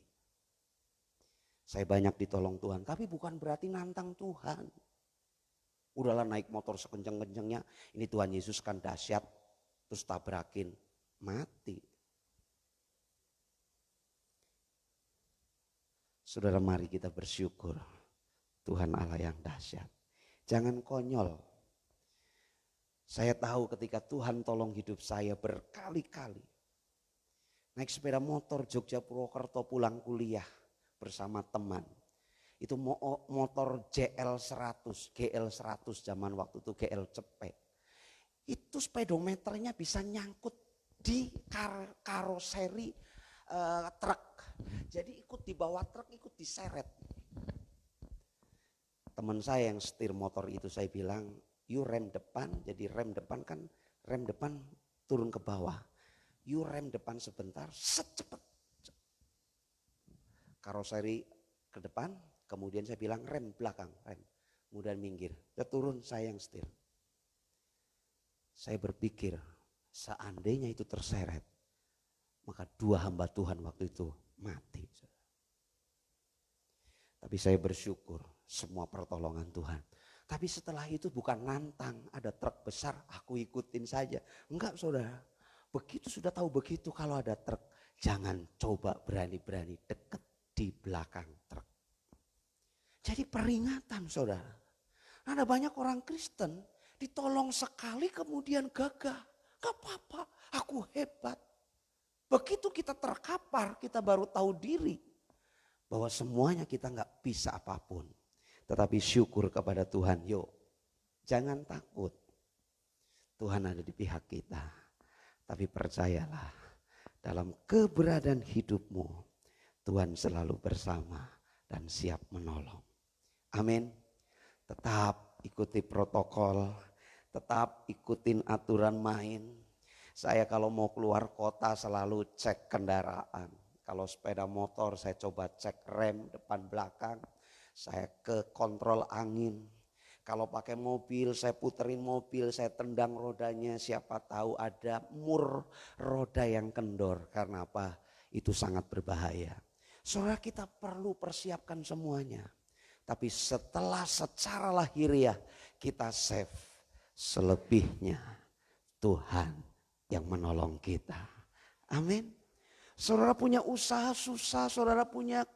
[SPEAKER 2] Saya banyak ditolong Tuhan, tapi bukan berarti nantang Tuhan. Udahlah naik motor sekencang-kencangnya, ini Tuhan Yesus kan dahsyat, terus tabrakin, mati. Saudara, mari kita bersyukur Tuhan Allah yang dahsyat. Jangan konyol. Saya tahu ketika Tuhan tolong hidup saya berkali-kali. Naik sepeda motor Jogja Purwokerto pulang kuliah bersama teman. Itu motor GL100 zaman waktu itu GL cepet. Itu speedometernya bisa nyangkut di karoseri truk. Jadi ikut di bawah truk, ikut diseret. Teman saya yang setir motor itu saya bilang, you rem depan, jadi rem depan kan rem depan turun ke bawah. You rem depan sebentar, secepat. Karoseri ke depan, kemudian saya bilang rem belakang, rem. Kemudian minggir, dia turun, saya yang setir. Saya berpikir, seandainya itu terseret, maka 2 hamba Tuhan waktu itu mati. Tapi saya bersyukur semua pertolongan Tuhan. Tapi setelah itu bukan nantang, ada truk besar, aku ikutin saja. Enggak saudara, begitu sudah tahu begitu kalau ada truk, jangan coba berani-berani dekat di belakang truk. Jadi peringatan saudara. Ada banyak orang Kristen ditolong sekali kemudian gagah. Gak apa-apa, aku hebat. Begitu kita terkapar, kita baru tahu diri. Bahwa semuanya kita gak bisa apapun. Tetapi syukur kepada Tuhan, yuk jangan takut. Tuhan ada di pihak kita. Tapi percayalah, dalam keberadaan hidupmu, Tuhan selalu bersama dan siap menolong. Amin. Tetap ikuti protokol, tetap ikutin aturan main. Saya kalau mau keluar kota selalu cek kendaraan. Kalau sepeda motor saya coba cek rem depan belakang. Saya ke kontrol angin. Kalau pakai mobil saya puterin mobil, saya tendang rodanya. Siapa tahu ada mur roda yang kendor. Karena apa? Itu sangat berbahaya. Saudara, kita perlu persiapkan semuanya. Tapi setelah secara lahiriah kita save, selebihnya Tuhan yang menolong kita. Amin. Saudara punya usaha susah, saudara punya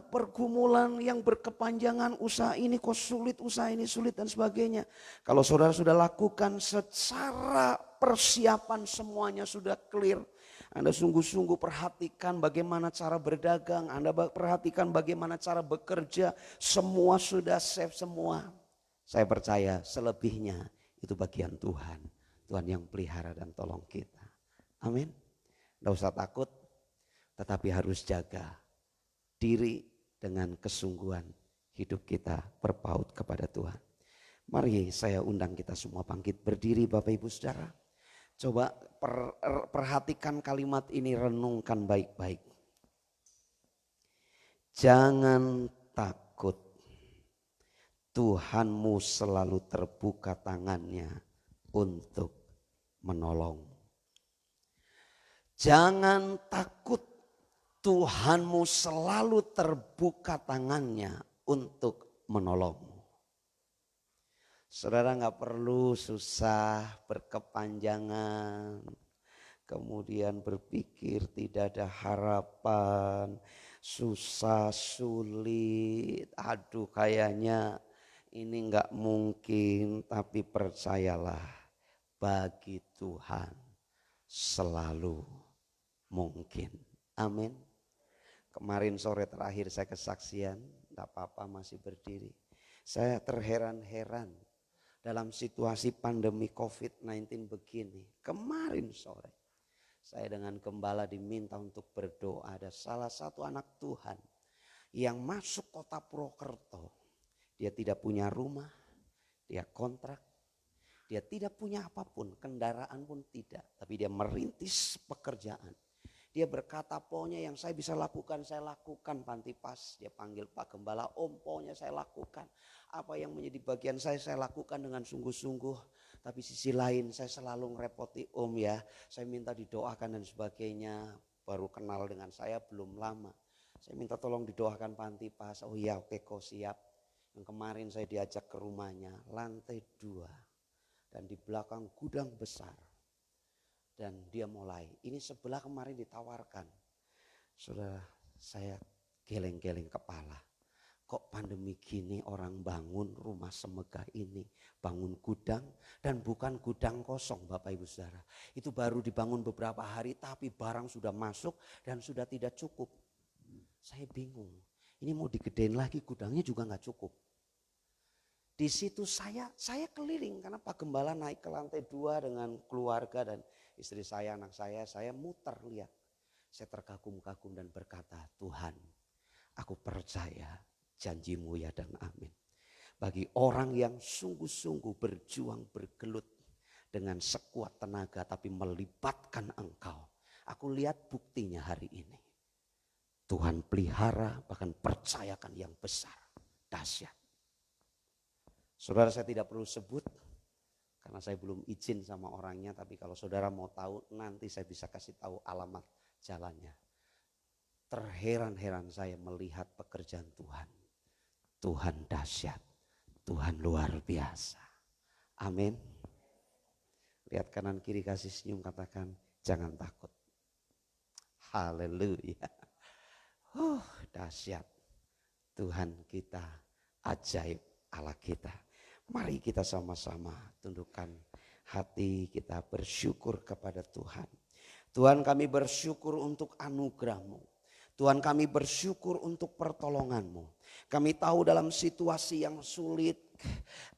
[SPEAKER 2] pergumulan yang berkepanjangan, usaha ini kok sulit, usaha ini sulit dan sebagainya. Kalau saudara sudah lakukan secara persiapan semuanya sudah clear. Anda sungguh-sungguh perhatikan bagaimana cara berdagang, Anda perhatikan bagaimana cara bekerja, semua sudah save semua. Saya percaya selebihnya itu bagian Tuhan. Tuhan yang pelihara dan tolong kita. Amin. Tidak usah takut, tetapi harus jaga diri dengan kesungguhan hidup kita berpaut kepada Tuhan. Mari saya undang kita semua bangkit berdiri Bapak Ibu Saudara. Coba perhatikan kalimat ini, renungkan baik-baik. Jangan takut, Tuhanmu selalu terbuka tangannya untuk menolong. Jangan takut, Tuhanmu selalu terbuka tangannya untuk menolongmu. Saudara gak perlu susah, berkepanjangan, kemudian berpikir tidak ada harapan, susah, sulit, aduh kayaknya ini gak mungkin. Tapi percayalah, bagi Tuhan selalu mungkin. Amin. Kemarin sore terakhir saya kesaksian, gak apa-apa masih berdiri. Saya terheran-heran. Dalam situasi pandemi COVID-19 begini, kemarin sore saya dengan gembala diminta untuk berdoa. Ada salah satu anak Tuhan yang masuk kota Purwokerto. Dia tidak punya rumah, dia kontrak, dia tidak punya apapun, kendaraan pun tidak. Tapi dia merintis pekerjaan. Dia berkata, pokoknya yang saya bisa lakukan, saya lakukan Pantipas. Dia panggil Pak Gembala, Om, pokoknya saya lakukan. Apa yang menjadi bagian saya lakukan dengan sungguh-sungguh. Tapi sisi lain saya selalu ngerepoti Om ya. Saya minta didoakan dan sebagainya. Baru kenal dengan saya belum lama. Saya minta tolong didoakan Pantipas. Oh iya, oke kok siap. Yang kemarin saya diajak ke rumahnya, lantai 2. Dan di belakang gudang besar. Dan dia mulai, ini sebelah kemarin ditawarkan. Saudara, saya geleng-geleng kepala. Kok pandemi gini orang bangun rumah semegah ini, bangun gudang dan bukan gudang kosong Bapak Ibu Saudara. Itu baru dibangun beberapa hari tapi barang sudah masuk dan sudah tidak cukup. Saya bingung, ini mau digedein lagi gudangnya juga gak cukup. Di situ saya keliling karena Pak Gembala naik ke lantai 2 dengan keluarga dan istri saya, anak saya muter lihat. Saya terkagum-kagum dan berkata, Tuhan, aku percaya janji-Mu ya dan amin. Bagi orang yang sungguh-sungguh berjuang bergelut dengan sekuat tenaga tapi melibatkan Engkau. Aku lihat buktinya hari ini. Tuhan pelihara bahkan percayakan yang besar, dahsyat. Saudara, saya tidak perlu sebut karena saya belum izin sama orangnya, tapi kalau saudara mau tahu nanti saya bisa kasih tahu alamat jalannya. Terheran-heran saya melihat pekerjaan Tuhan. Tuhan dahsyat, Tuhan luar biasa. Amin. Lihat kanan kiri, kasih senyum, katakan jangan takut. Haleluya. Dahsyat Tuhan kita, ajaib Allah kita. Mari kita sama-sama tundukkan hati kita, bersyukur kepada Tuhan. Tuhan, kami bersyukur untuk anugerah-Mu. Tuhan, kami bersyukur untuk pertolongan-Mu. Kami tahu dalam situasi yang sulit,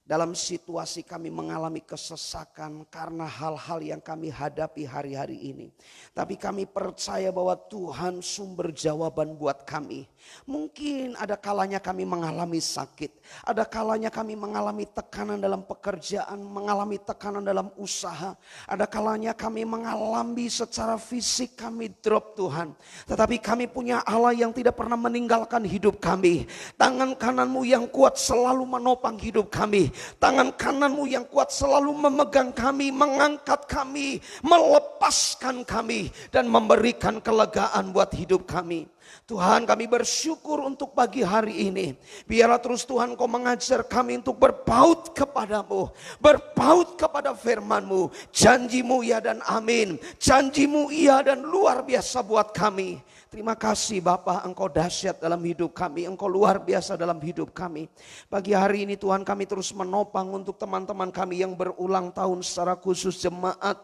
[SPEAKER 2] dalam situasi kami mengalami kesesakan karena hal-hal yang kami hadapi hari-hari ini. Tapi kami percaya bahwa Tuhan sumber jawaban buat kami. Mungkin ada kalanya kami mengalami sakit, ada kalanya kami mengalami tekanan dalam pekerjaan, mengalami tekanan dalam usaha. Ada kalanya kami mengalami secara fisik kami drop Tuhan. Tetapi kami punya Allah yang tidak pernah meninggalkan hidup kami. Tangan kanan-Mu yang kuat selalu menopang hidup kami. Tangan kanan-Mu yang kuat selalu memegang kami, mengangkat kami, melepaskan kami, dan memberikan kelegaan buat hidup kami. Tuhan, kami bersyukur untuk pagi hari ini. Biarlah terus Tuhan Kau mengajar kami untuk berpaut kepadamu, berpaut kepada firman-Mu. Janji-Mu ya dan amin. Janji-Mu iya dan luar biasa buat kami. Terima kasih Bapa, Engkau dahsyat dalam hidup kami, Engkau luar biasa dalam hidup kami. Pagi hari ini Tuhan, kami terus menopang untuk teman-teman kami yang berulang tahun, secara khusus jemaat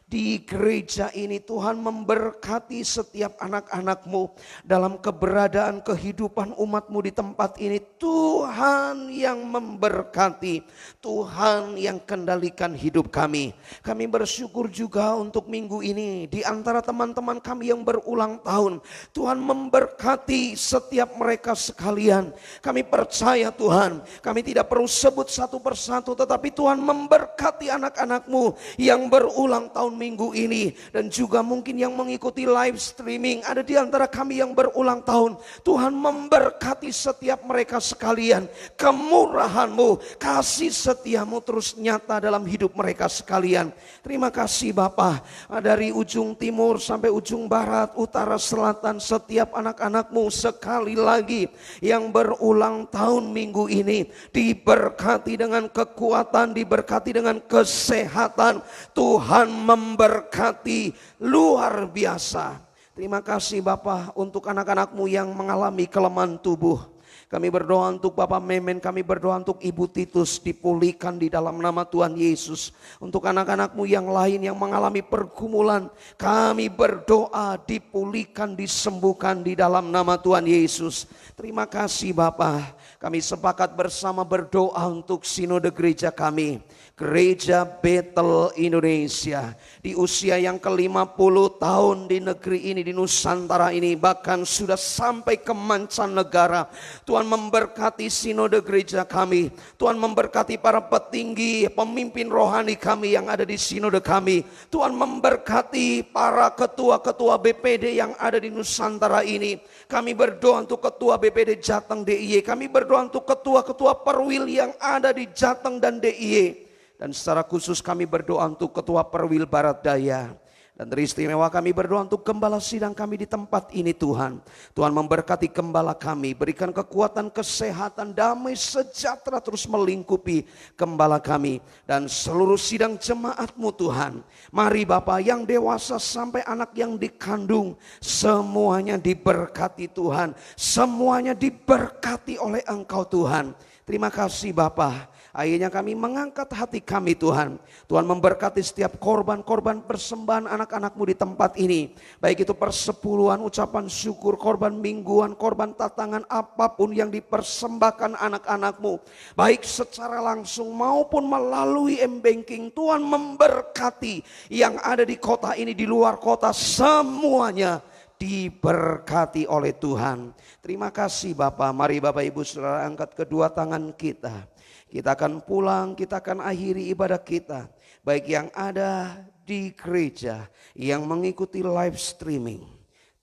[SPEAKER 2] di gereja ini. Tuhan, memberkati setiap anak-anak-Mu dalam keberadaan kehidupan umat-Mu di tempat ini. Tuhan yang memberkati, Tuhan yang kendalikan hidup kami. Kami bersyukur juga untuk minggu ini di antara teman-teman kami yang berulang tahun. Tuhan memberkati setiap mereka sekalian. Kami percaya Tuhan, kami tidak perlu sebut satu persatu, tetapi Tuhan memberkati anak-anak-Mu yang berulang tahun minggu ini. Dan juga mungkin yang mengikuti live streaming, ada di antara kami yang berulang tahun. Tuhan memberkati setiap mereka sekalian. Kemurahan-Mu, kasih setia-Mu terus nyata dalam hidup mereka sekalian. Terima kasih Bapa. Dari ujung timur sampai ujung barat, utara, selatan, setiap anak-anak-Mu sekali lagi yang berulang tahun minggu ini diberkati dengan kekuatan, diberkati dengan kesehatan. Tuhan memberkati luar biasa. Terima kasih Bapa untuk anak-anak-Mu yang mengalami kelemahan tubuh. Kami berdoa untuk Bapak Memen, kami berdoa untuk Ibu Titus dipulihkan di dalam nama Tuhan Yesus. Untuk anak-anak-Mu yang lain yang mengalami pergumulan, kami berdoa dipulihkan, disembuhkan di dalam nama Tuhan Yesus. Terima kasih Bapak. Kami sepakat bersama berdoa untuk sinode gereja kami. Gereja Betel Indonesia di usia yang ke-50 tahun di negeri ini, di Nusantara ini, bahkan sudah sampai ke mancanegara. Tuhan memberkati sinode gereja kami. Tuhan memberkati para petinggi, pemimpin rohani kami yang ada di sinode kami. Tuhan memberkati para ketua-ketua BPD yang ada di Nusantara ini. Kami berdoa untuk ketua BPD Jateng DIY. Kami berdoa untuk ketua-ketua perwil yang ada di Jateng dan DIY. Dan secara khusus kami berdoa untuk ketua perwil Barat Daya. Dan teristimewa kami berdoa untuk gembala sidang kami di tempat ini Tuhan. Tuhan memberkati gembala kami, berikan kekuatan, kesehatan, damai, sejahtera terus melingkupi gembala kami. Dan seluruh sidang jemaat-Mu Tuhan. Mari Bapa, yang dewasa sampai anak yang dikandung, semuanya diberkati Tuhan. Semuanya diberkati oleh Engkau Tuhan. Terima kasih Bapa. Akhirnya kami mengangkat hati kami Tuhan. Tuhan memberkati setiap korban-korban persembahan anak-anak-Mu di tempat ini. Baik itu persepuluhan, ucapan syukur, korban mingguan, korban tatangan, apapun yang dipersembahkan anak-anak-Mu. Baik secara langsung maupun melalui m-banking. Tuhan memberkati yang ada di kota ini, di luar kota, semuanya diberkati oleh Tuhan. Terima kasih Bapak. Mari Bapak Ibu Saudara angkat kedua tangan kita. Kita akan pulang, kita akan akhiri ibadah kita. Baik yang ada di gereja, yang mengikuti live streaming.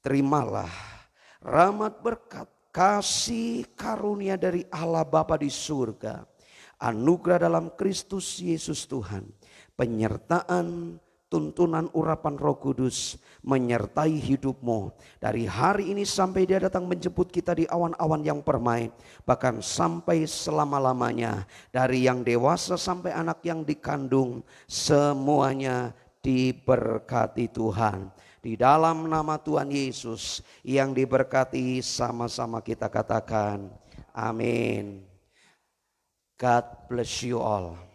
[SPEAKER 2] Terimalah rahmat berkat, kasih karunia dari Allah Bapa di surga. Anugerah dalam Kristus Yesus Tuhan. Penyertaan, tuntunan urapan Roh Kudus menyertai hidupmu dari hari ini sampai Dia datang menjemput kita di awan-awan yang permai, bahkan sampai selama-lamanya. Dari yang dewasa sampai anak yang dikandung, semuanya diberkati Tuhan. Di dalam nama Tuhan Yesus yang diberkati, sama-sama kita katakan amin. God bless you all.